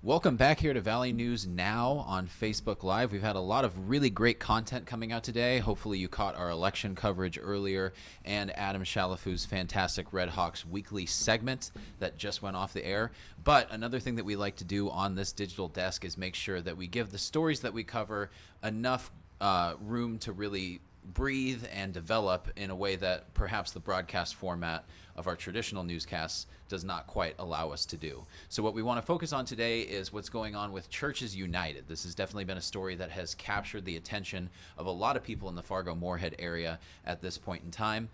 Welcome back here to Valley News Now on Facebook Live. We've had a lot of really great content coming out today. Hopefully you caught our election coverage earlier and Adam Shalafu's fantastic Red Hawks weekly segment that just went off the air. But another thing that we like to do on this digital desk is make sure that we give the stories that we cover enough room to really breathe and develop in a way that perhaps the broadcast format of our traditional newscasts does not quite allow us to do. So what we want to focus on today is what's going on with Churches United. This has definitely been a story that has captured the attention of a lot of people in the Fargo-Moorhead area at this point in time.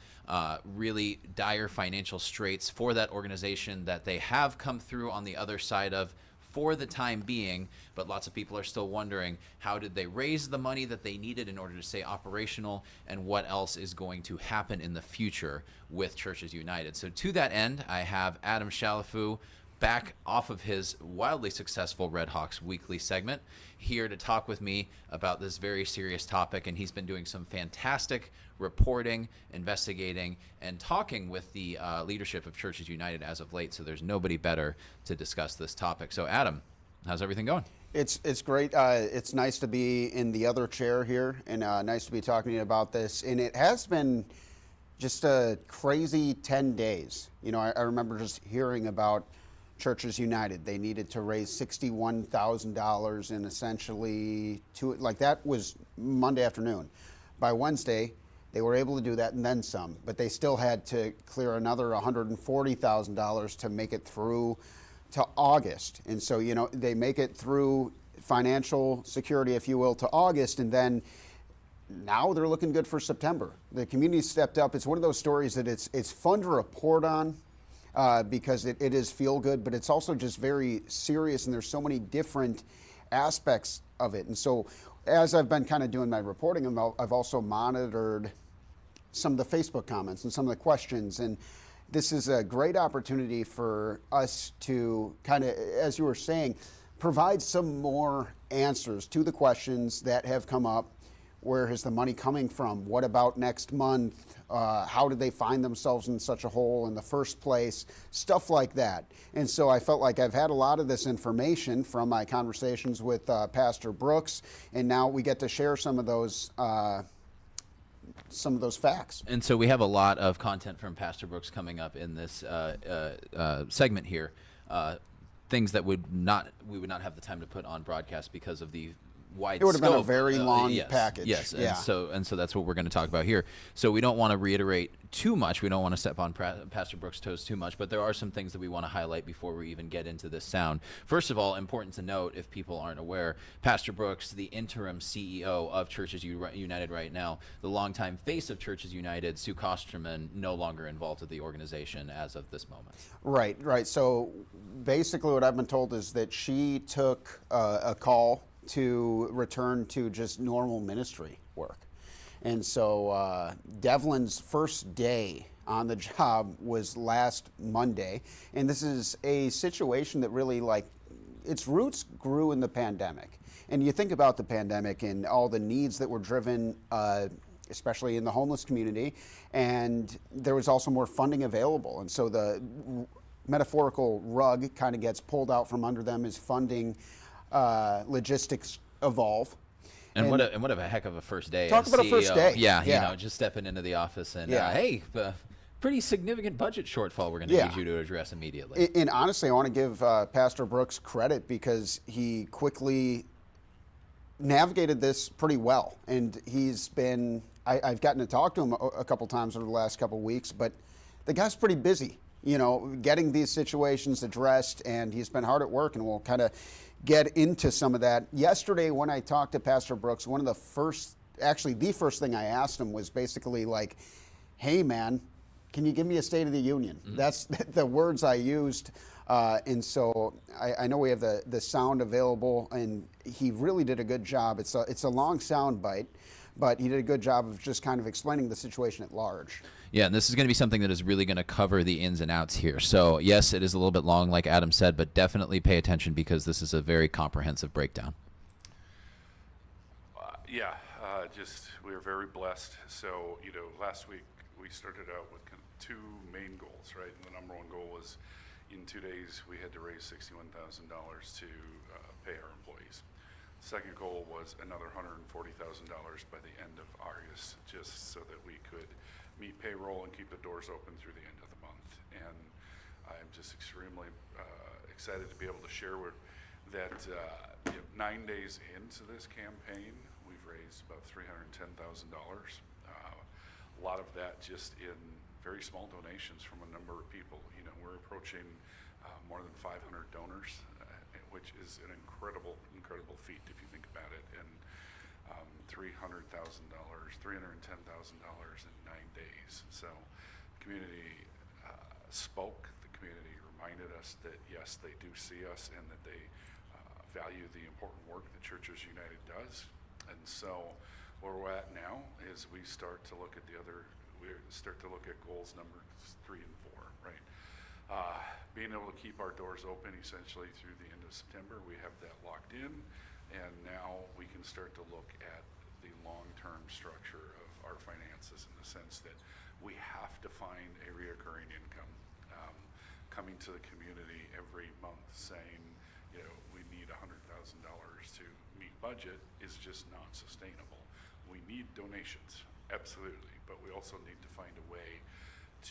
Really dire financial straits for that organization that they have come through on the other side of for the time being, but lots of people are still wondering, how did they raise the money that they needed in order to stay operational, and what else is going to happen in the future with Churches United? So to that end, I have Adam Shalafu back off of his wildly successful Red Hawks weekly segment here to talk with me about this very serious topic, and he's been doing some fantastic reporting, investigating, and talking with the leadership of Churches United as of late, so there's nobody better to discuss this topic. So Adam, how's everything going? It's great. It's nice to be in the other chair here, and nice to be talking to you about this. And it has been just a crazy 10 days. You know, I remember just hearing about Churches United. They needed to raise $61,000 in essentially that was Monday afternoon. By Wednesday, they were able to do that and then some, but they still had to clear another $140,000 to make it through to August. And so, you know, they make it through financial security, if you will, to August, and then now they're looking good for September. The community stepped up. It's one of those stories that it's fun to report on because it is feel good, but it's also just very serious, and there's so many different aspects of it. And so as I've been kind of doing my reporting, I've also monitored some of the Facebook comments and some of the questions, and this is a great opportunity for us to kind of, as you were saying, provide some more answers to the questions that have come up. Where is the money coming from? What about next month? How did they find themselves in such a hole in the first place? Stuff like that. And so I felt like I've had a lot of this information from my conversations with Pastor Brooks, and now we get to share some of those facts. And so we have a lot of content from Pastor Brooks coming up in this segment here. Things that we would not have the time to put on broadcast because of the wide It would have been a scope. very long Yes, package. Yes, Yeah. and so that's what we're going to talk about here. So we don't want to reiterate too much. We don't want to step on Pastor Brooks' toes too much, but there are some things that we want to highlight before we even get into this sound. First of all, important to note, if people aren't aware, Pastor Brooks, the interim CEO of Churches United right now, the longtime face of Churches United, Sue Kosterman, no longer involved with the organization as of this moment. Right. So basically what I've been told is that she took a call to return to just normal ministry work. And so Devlin's first day on the job was last Monday. And this is a situation that really, its roots grew in the pandemic. And you think about the pandemic and all the needs that were driven, especially in the homeless community, and there was also more funding available. And so the metaphorical rug kind of gets pulled out from under them as funding logistics evolve. And what a heck of a first day. Talk as about CEO. a first day. Yeah, you know, just stepping into the office and hey, pretty significant budget shortfall we're going to need you to address immediately. And honestly, I want to give Pastor Brooks credit because he quickly navigated this pretty well. And he's been, I've gotten to talk to him a couple times over the last couple weeks, but the guy's pretty busy, you know, getting these situations addressed, and he's been hard at work, and we'll kind of get into some of that. Yesterday, when I talked to Pastor Brooks, the first thing I asked him was basically like, hey man, can you give me a State of the Union? Mm-hmm. That's the words I used. And so I know we have the sound available, and he really did a good job. It's a long sound bite, but he did a good job of just kind of explaining the situation at large. Yeah, and this is going to be something that is really going to cover the ins and outs here. So yes, it is a little bit long, like Adam said, but definitely pay attention because this is a very comprehensive breakdown. We are very blessed. So, you know, last week we started out with kind of two main goals, right? And the number one goal was, In 2 days, we had to raise $61,000 to pay our employees. Second goal was another $140,000 by the end of August, just so that we could meet payroll and keep the doors open through the end of the month. And I'm just extremely excited to be able to share that 9 days into this campaign, we've raised about $310,000. A lot of that just in very small donations from a number of people. We're approaching more than 500 donors, which is an incredible feat if you think about it. And $300,000, $310,000 in 9 days. So the community spoke. The community reminded us that yes, they do see us and that they value the important work that Churches United does. And so where we're at now is we start to look at goals number 3 and 4, right? Being able to keep our doors open essentially through the end of September, we have that locked in, and now we can start to look at the long-term structure of our finances in the sense that we have to find a reoccurring income. Coming to the community every month saying, we need $100,000 to meet budget is just not sustainable. We need donations, absolutely, but we also need to find a way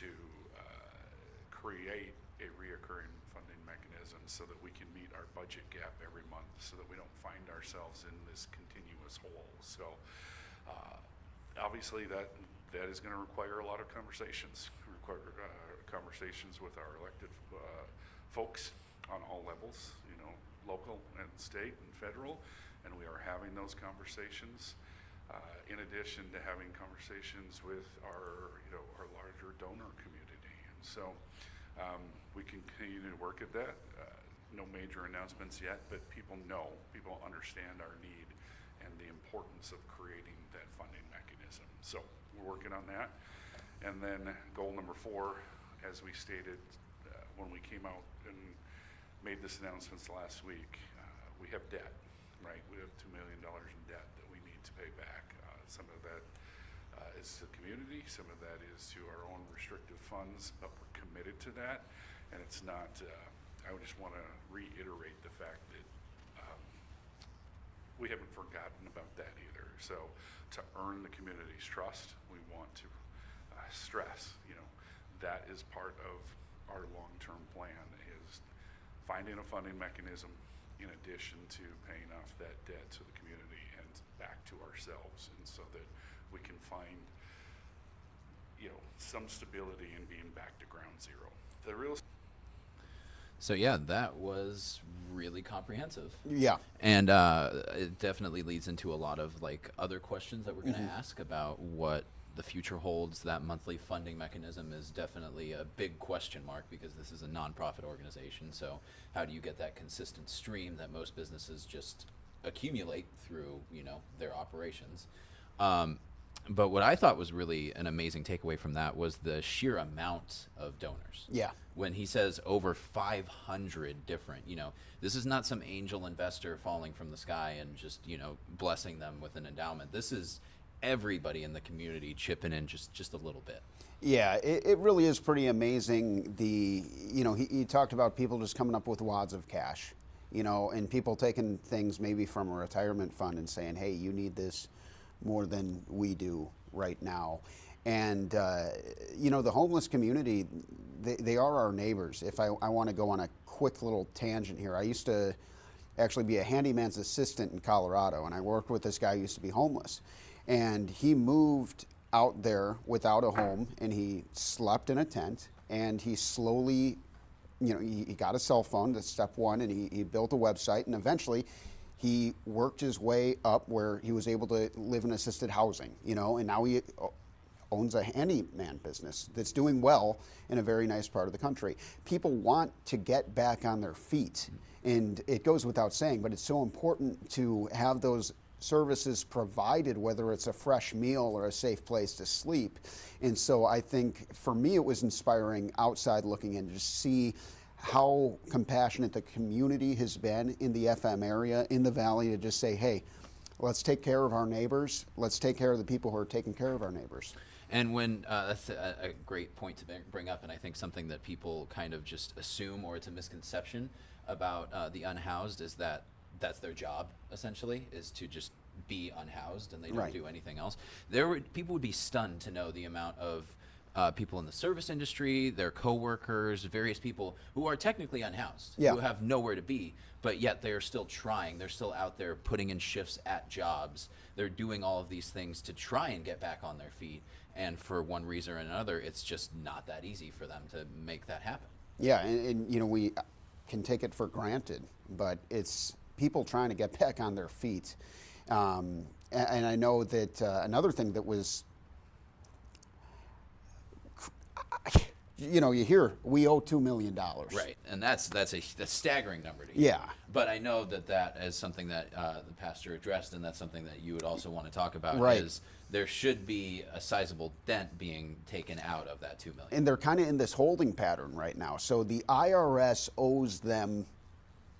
to create a reoccurring funding mechanism so that we can meet our budget gap every month, so that we don't find ourselves in this continuous hole. So obviously that is going to require a lot of conversations, conversations with our elected folks on all levels, local and state and federal, and we are having those conversations. In addition to having conversations with our larger donor community, and so we continue to work at that. No major announcements yet, but people understand our need and the importance of creating that funding mechanism. So we're working on that. And then goal number 4, as we stated when we came out and made this announcement last week, we have debt, right? We have $2 million in debt that we need to pay back. Some of that is to the community, some of that is to our own restrictive funds, but we're committed to that. And it's not, I would just want to reiterate the fact that we haven't forgotten about that either. So to earn the community's trust, we want to stress, that is part of our long-term plan, is finding a funding mechanism in addition to paying off that debt to the community and back to ourselves, and so that we can find some stability in being back to ground zero. So yeah, that was really comprehensive. Yeah. And it definitely leads into a lot of other questions that we're going to ask about what the future holds. That monthly funding mechanism is definitely a big question mark because this is a nonprofit organization. So how do you get that consistent stream that most businesses just accumulate through, their operations? But what I thought was really an amazing takeaway from that was the sheer amount of donors. Yeah. When he says over 500 different, this is not some angel investor falling from the sky and just, blessing them with an endowment. This is everybody in the community chipping in just a little bit. Yeah, it really is pretty amazing. He talked about people just coming up with wads of cash, and people taking things maybe from a retirement fund and saying, hey, you need this more than we do right now. And, the homeless community, they are our neighbors. If I want to go on a quick little tangent here, I used to actually be a handyman's assistant in Colorado, and I worked with this guy who used to be homeless. And he moved out there without a home, and he slept in a tent, and he slowly, he got a cell phone, that's step 1, and he built a website, and eventually he worked his way up where he was able to live in assisted housing, and now he owns a handyman business that's doing well in a very nice part of the country. People want to get back on their feet, and it goes without saying, but it's so important to have those services provided, whether it's a fresh meal or a safe place to sleep. And so I think for me it was inspiring outside looking in to see how compassionate the community has been in the FM area, in the Valley, to just say, hey, let's take care of our neighbors. Let's take care of the people who are taking care of our neighbors. And when that's a great point to bring up, and I think something that people kind of just assume, or it's a misconception about the unhoused, is that that's their job essentially, is to just be unhoused and they don't Right. do anything else. People would be stunned to know the amount of people in the service industry, their coworkers, various people who are technically unhoused, Yeah. who have nowhere to be, but yet they are still trying. They're still out there putting in shifts at jobs. They're doing all of these things to try and get back on their feet. And for one reason or another, it's just not that easy for them to make that happen. Yeah, and you know, we can take it for granted, but it's people trying to get back on their feet. And I know that another thing that was, you know, you hear we owe $2 million. Right, and that's a staggering number to hear. Yeah. But I know that is something that the pastor addressed, and that's something that you would also want to talk about. Right. Is there should be a sizable dent being taken out of that $2 million. And they're kind of in this holding pattern right now. So the IRS owes them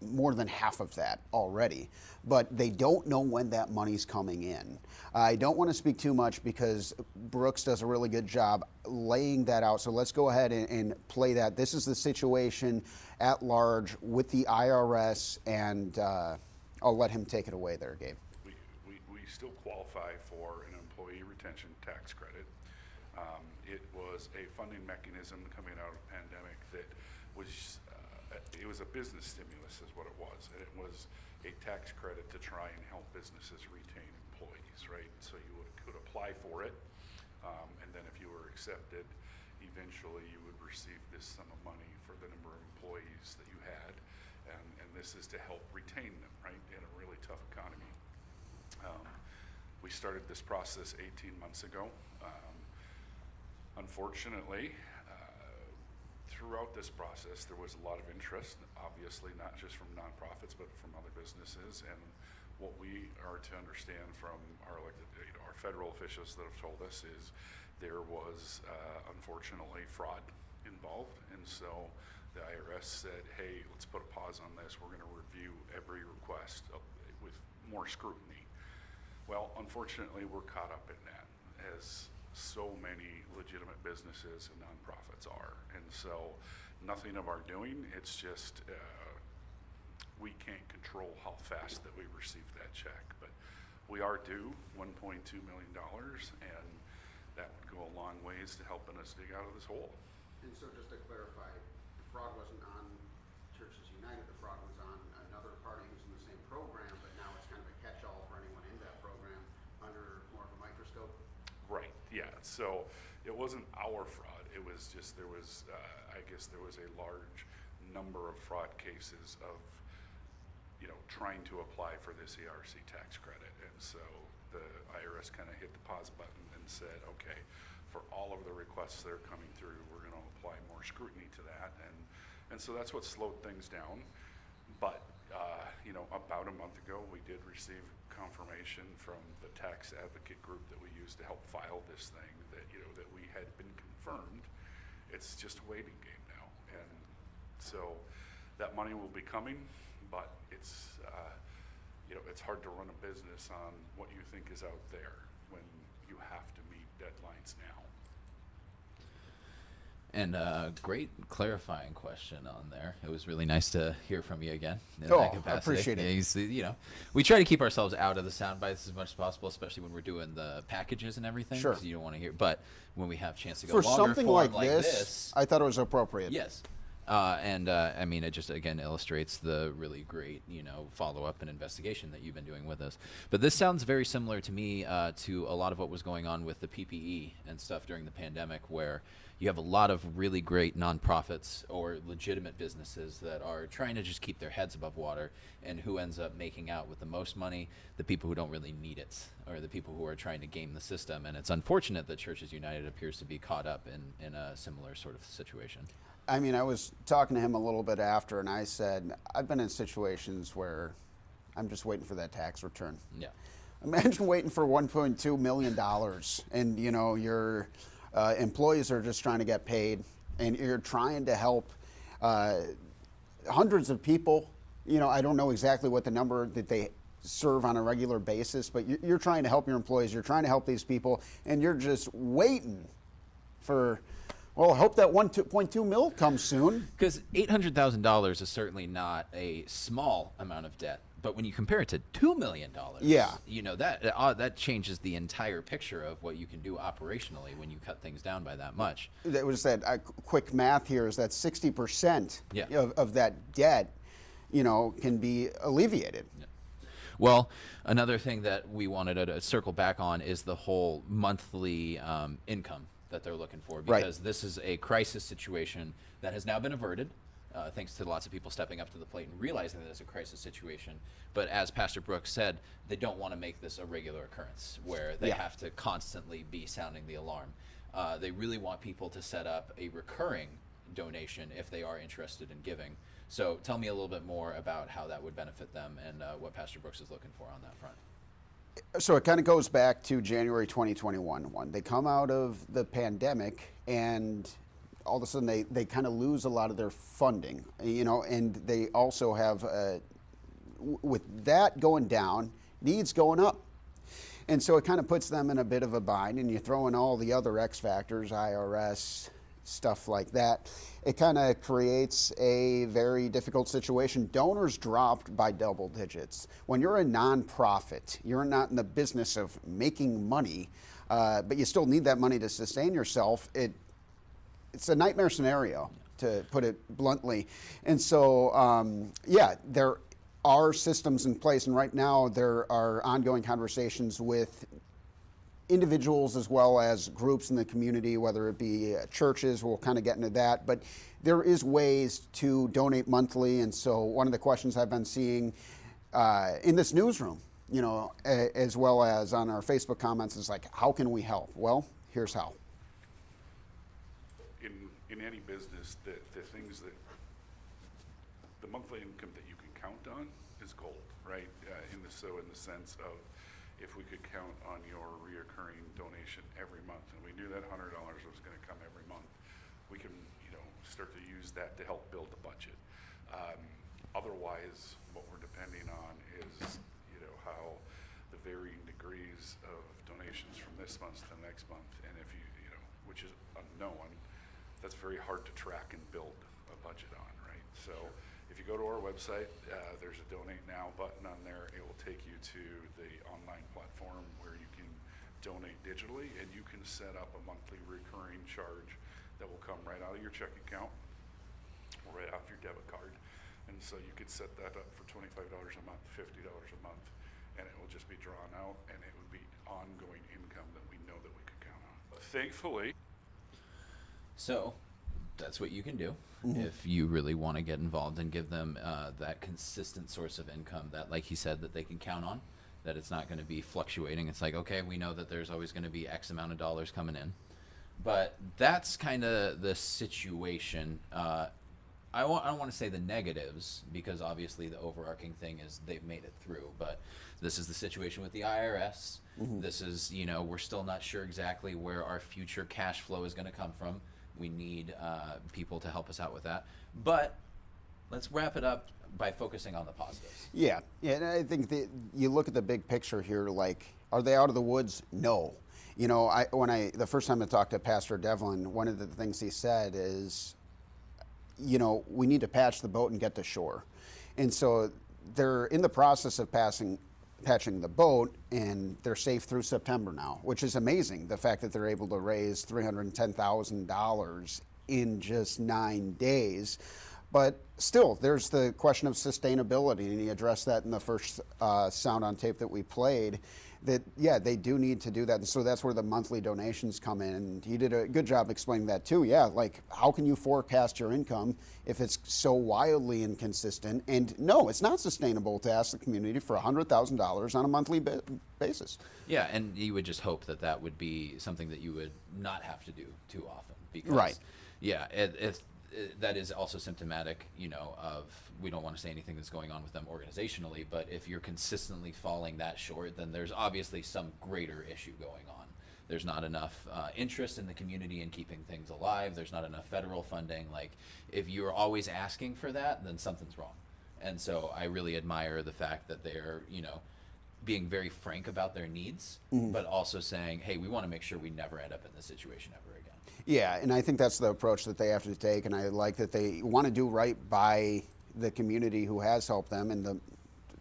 more than half of that already, but they don't know when that money's coming in. I don't want to speak too much because Brooks does a really good job laying that out. So let's go ahead and play that. This is the situation at large with the IRS, and I'll let him take it away there, Gabe. We still qualify for an employee retention tax credit. It was a funding mechanism coming out of the pandemic that was it was a business stimulus is what it was, and it was a tax credit to try and help businesses retain employees, right? So you could apply for it, and then if you were accepted, eventually you would receive this sum of money for the number of employees that you had, and this is to help retain them, right, in a really tough economy. We started this process 18 months ago. Unfortunately, throughout this process, there was a lot of interest, obviously not just from nonprofits, but from other businesses. And what we are to understand from our elected, our federal officials that have told us is there was unfortunately fraud involved. And so the IRS said, hey, let's put a pause on this. We're going to review every request with more scrutiny. Well, unfortunately, we're caught up in that, as so many legitimate businesses and nonprofits are. And so nothing of our doing, it's just we can't control how fast that we receive that check. But we are due $1.2 million, and that would go a long ways to helping us dig out of this hole. And so just to clarify, the fraud wasn't on Churches United, the fraud was on another party who's in the same program, but now it's kind of a catch-all for anyone in that program under more of a microscope. Right, yeah, so it wasn't our fraud, it was just, there was, I guess there was a large number of fraud cases of, you know, trying to apply for this ERC tax credit. And so the IRS kind of hit the pause button and said, okay, for all of the requests that are coming through, we're gonna apply more scrutiny to that. And so that's what slowed things down. But, you know, about a month ago, we did receive confirmation from the tax advocate group that we used to help file this thing that, you know, that we had been confirmed. It's just a waiting game now. And so that money will be coming, but it's, you know, it's hard to run a business on what you think is out there when you have to meet deadlines now. And great clarifying question on there. It was really nice to hear from you again in Oh, that capacity. I appreciate it. You know, we try to keep ourselves out of the sound bites as much as possible, especially when we're doing the packages and everything. Sure. 'Cause you don't want to hear. But when we have a chance to go For longer something form like this, I thought it was appropriate. yes. I mean, it just again illustrates the really great, you know, follow-up and investigation that you've been doing with us. But this sounds very similar to me to a lot of what was going on with the PPE and stuff during the pandemic, where you have a lot of really great nonprofits or legitimate businesses that are trying to just keep their heads above water, and who ends up making out with the most money? The people who don't really need it, or the people who are trying to game the system. And it's unfortunate that Churches United appears to be caught up in a similar sort of situation. I mean, I was talking to him a little bit after, and I said, I've been in situations where I'm just waiting for that tax return. Yeah. Imagine waiting for $1.2 million, and you know your employees are just trying to get paid, and you're trying to help hundreds of people. You know, I don't know exactly what the number that they serve on a regular basis, but you're trying to help your employees, you're trying to help these people, and you're just waiting for, well, I hope that 1.2 mil comes soon. Because $800,000 is certainly not a small amount of debt, but when you compare it to $2 million, Yeah. you know, that changes the entire picture of what you can do operationally when you cut things down by that much. That was that quick math here is that 60% Yeah. of that debt, you know, can be alleviated. Well, another thing that we wanted to circle back on is the whole monthly income that they're looking for, Right. because this is a crisis situation that has now been averted, thanks to lots of people stepping up to the plate and realizing that it's a crisis situation. But as Pastor Brooks said, they don't want to make this a regular occurrence where they Yeah. have to constantly be sounding the alarm. They really want people to set up a recurring donation if they are interested in giving. So tell me a little bit more about how that would benefit them and what Pastor Brooks is looking for on that front. So it kind of goes back to January 2021 one. They come out of the pandemic and all of a sudden they kind of lose a lot of their funding, you know, and they also have, with that going down, needs going up. And so it kind of puts them in a bit of a bind, and you throw in all the other X factors, IRS, stuff like that. It kind of creates a very difficult situation. Donors dropped by double digits. When you're a nonprofit, you're not in the business of making money, but you still need that money to sustain yourself. It's a nightmare scenario, to put it bluntly. And so, yeah, there are systems in place, and right now there are ongoing conversations with individuals as well as groups in the community, whether it be churches. We'll kind of get into that, but there is ways to donate monthly. And so one of the questions I've been seeing in this newsroom, you know, as well as on our Facebook comments, is like, how can we help? Well, here's how. In any business, the things that the monthly income that you can count on is gold, right? In the sense of, if we could count on your reoccurring donation every month, and we knew that $100 was going to come every month, we can, you know, start to use that to help build the budget. Otherwise, what we're depending on is, you know, how the varying degrees of donations from this month to the next month, and if you know, which is unknown, that's very hard to track and build a budget on, right? So if you go to our website, there's a donate now button on there. It will take you to the online platform where you can donate digitally, and you can set up a monthly recurring charge that will come right out of your checking account or right off your debit card. And so you could set that up for $25 a month, $50 a month, and it will just be drawn out, and it would be ongoing income that we know that we could count on. But thankfully, So that's what you can do if you really want to get involved and give them that consistent source of income that, like he said, that they can count on, that it's not going to be fluctuating. It's like, okay, we know that there's always going to be X amount of dollars coming in. But that's kind of the situation. I don't want to say the negatives, because obviously the overarching thing is they've made it through. But this is the situation with the IRS. This is, you know, we're still not sure exactly where our future cash flow is going to come from. We need people to help us out with that. But let's wrap it up by focusing on the positives. Yeah, and I think you look at the big picture here. Like, are they out of the woods? No. You know, the first time I talked to Pastor Devlin, one of the things he said is, you know, we need to patch the boat and get to shore. And so they're in the process of patching the boat, and they're safe through September now, which is amazing. The fact that they're able to raise $310,000 in just 9 days. But still, there's the question of sustainability, and he addressed that in the first sound on tape that we played, that, yeah, they do need to do that. And so that's where the monthly donations come in. And he did a good job explaining that too. Yeah, like, how can you forecast your income if it's so wildly inconsistent? And no, it's not sustainable to ask the community for $100,000 on a monthly basis. Yeah, and you would just hope that that would be something that you would not have to do too often. Because, Right. Yeah, that is also symptomatic, you know, of, we don't want to say anything that's going on with them organizationally, but if you're consistently falling that short, then there's obviously some greater issue going on. There's not enough interest in the community in keeping things alive. There's not enough federal funding. Like, if you're always asking for that, then something's wrong. And so I really admire the fact that they're, you know, being very frank about their needs, but also saying, hey, we want to make sure we never end up in this situation ever again. Yeah, and I think that's the approach that they have to take, and I like that they want to do right by the community who has helped them, and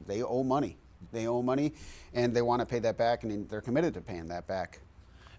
they owe money. They owe money, and they want to pay that back, and they're committed to paying that back.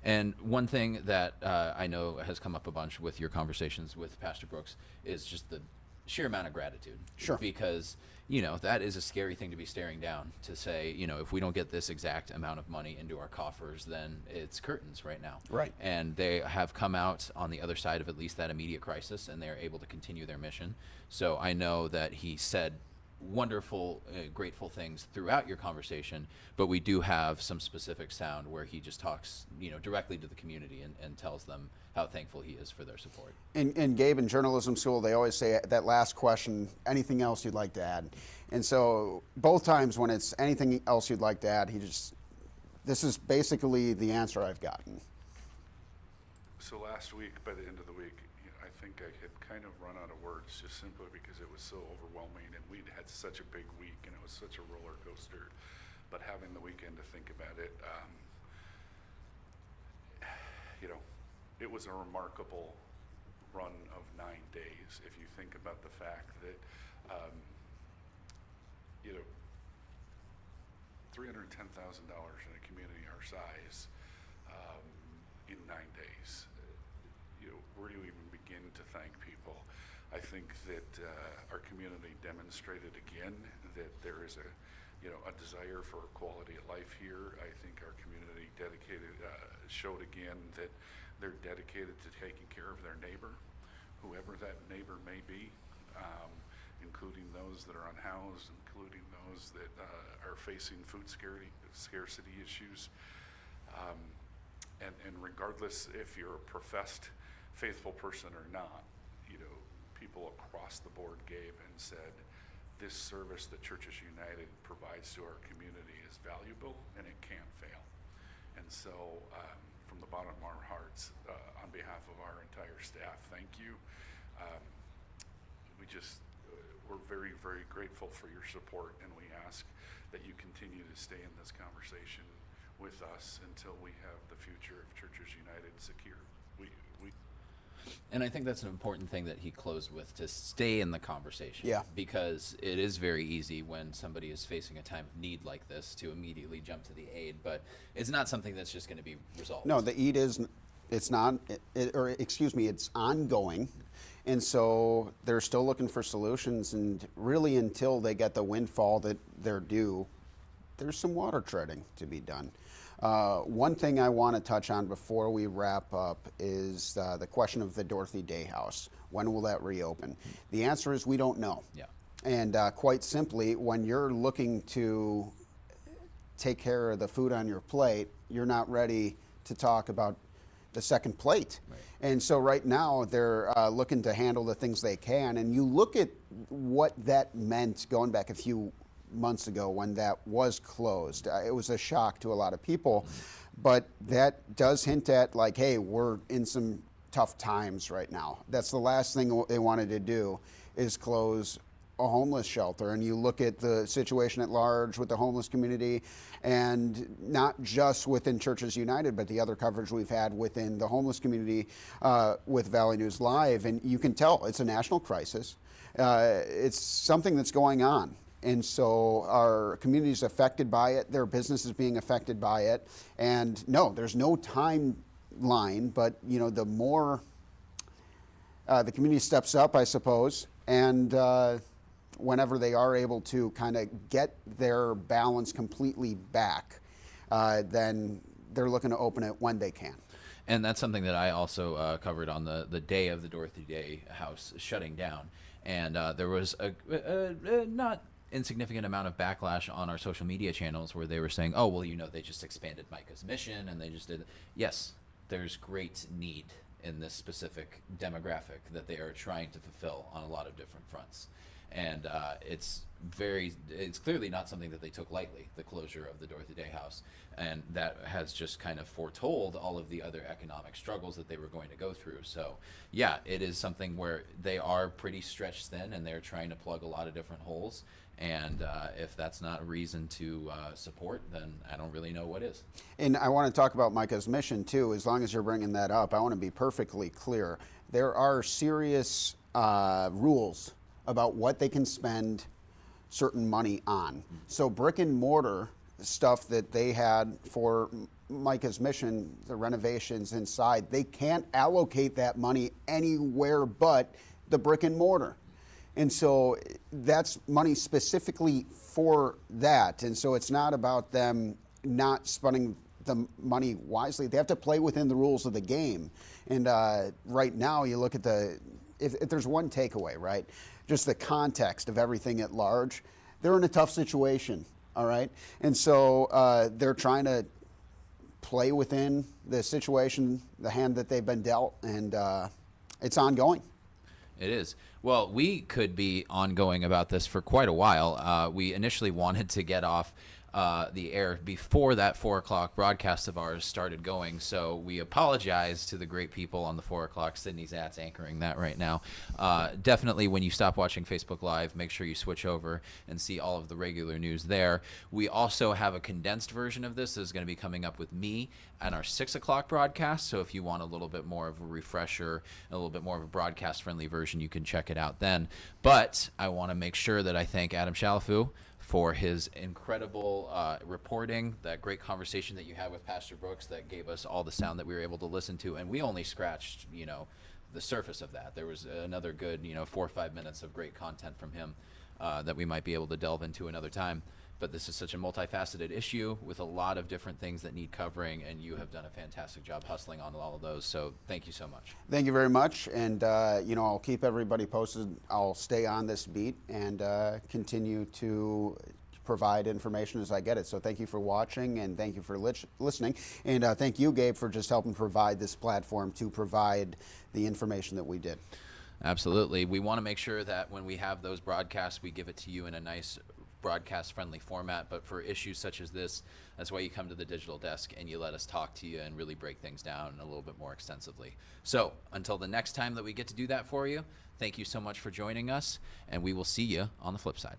And one thing that I know has come up a bunch with your conversations with Pastor Brooks is just the sheer amount of gratitude. Sure. Because, that is a scary thing to be staring down, to say, if we don't get this exact amount of money into our coffers, then it's curtains right now. Right. And they have come out on the other side of at least that immediate crisis, and they're able to continue their mission. So I know that he said wonderful, grateful things throughout your conversation, but we do have some specific sound where he just talks, directly to the community and tells them how thankful he is for their support. And Gabe, in journalism school, they always say that last question, anything else you'd like to add? And so both times when it's anything else you'd like to add, this is basically the answer I've gotten. So last week, by the end of the week, I think I had kind of run out of words, just simply because it was so overwhelming, and we'd had such a big week, and it was such a roller coaster. But having the weekend to think about it, it was a remarkable run of 9 days. If you think about the fact that, $310,000 in a community our size in 9 days. Where do you even begin to thank people? I think that our community demonstrated again that there is a desire for quality of life here. I think our community showed again that they're dedicated to taking care of their neighbor, whoever that neighbor may be, including those that are unhoused, including those that are facing food scarcity issues. And regardless if you're a professed faithful person or not, people across the board gave and said, this service that Churches United provides to our community is valuable and it can't fail. And so from the bottom of our hearts, on behalf of our entire staff, thank you. We're very, very grateful for your support, and we ask that you continue to stay in this conversation with us until we have the future of Churches United secure. And I think that's an important thing that he closed with, to stay in the conversation. Yeah. Because it is very easy when somebody is facing a time of need like this to immediately jump to the aid, but it's not something that's just going to be resolved. No, the aid it's ongoing. And so they're still looking for solutions, and really until they get the windfall that they're due, there's some water treading to be done. One thing I want to touch on before we wrap up is the question of the Dorothy Day House. When will that reopen? The answer is we don't know. Yeah. And quite simply, when you're looking to take care of the food on your plate, you're not ready to talk about the second plate. Right. And so right now they're looking to handle the things they can. And you look at what that meant going back a few months ago when that was closed. It was a shock to a lot of people, but that does hint at like, hey, we're in some tough times right now. That's the last thing they wanted to do, is close a homeless shelter. And you look at the situation at large with the homeless community, and not just within Churches United, but the other coverage we've had within the homeless community with Valley News Live. And you can tell it's a national crisis. It's something that's going on. And so our community is affected by it. Their business is being affected by it. And no, there's no timeline, but the more the community steps up, I suppose, and whenever they are able to kind of get their balance completely back, then they're looking to open it when they can. And that's something that I also covered on the day of the Dorothy Day House shutting down. And there was a not insignificant amount of backlash on our social media channels where they were saying, oh, well, they just expanded Micah's mission and they just did. Yes, there's great need in this specific demographic that they are trying to fulfill on a lot of different fronts. And it's clearly not something that they took lightly, the closure of the Dorothy Day House. And that has just kind of foretold all of the other economic struggles that they were going to go through. So, yeah, it is something where they are pretty stretched thin, and they're trying to plug a lot of different holes. And if that's not a reason to support, then I don't really know what is. And I want to talk about Micah's mission, too. As long as you're bringing that up, I want to be perfectly clear. There are serious rules about what they can spend certain money on. So brick and mortar stuff that they had for Micah's mission, the renovations inside, they can't allocate that money anywhere but the brick and mortar. And so that's money specifically for that. And so it's not about them not spending the money wisely. They have to play within the rules of the game. And right now, you look at if there's one takeaway, right? Just the context of everything at large. They're in a tough situation, all right? And so they're trying to play within the situation, the hand that they've been dealt, and it's ongoing. It is. Well, we could be ongoing about this for quite a while. We initially wanted to get off the air before that 4 o'clock broadcast of ours started going, so we apologize to the great people on the 4 o'clock. Sydney Zat's anchoring that right now. Definitely, when you stop watching Facebook Live, make sure you switch over and see all of the regular news there. We also have a condensed version of this that is going to be coming up with me and our 6 o'clock broadcast, so if you want a little bit more of a refresher, a little bit more of a broadcast-friendly version, you can check it out then. But I want to make sure that I thank Adam Shalafu for his incredible reporting, that great conversation that you had with Pastor Brooks that gave us all the sound that we were able to listen to. And we only scratched, the surface of that. There was another good, 4 or 5 minutes of great content from him that we might be able to delve into another time. But this is such a multifaceted issue with a lot of different things that need covering, and you have done a fantastic job hustling on all of those. So thank you so much. Thank you very much. And, I'll keep everybody posted. I'll stay on this beat and continue to provide information as I get it. So thank you for watching, and thank you for listening. And thank you, Gabe, for just helping provide this platform to provide the information that we did. Absolutely. We want to make sure that when we have those broadcasts, we give it to you in a nice broadcast-friendly format, but for issues such as this, that's why you come to the digital desk and you let us talk to you and really break things down a little bit more extensively. So until the next time that we get to do that for you, thank you so much for joining us, and we will see you on the flip side.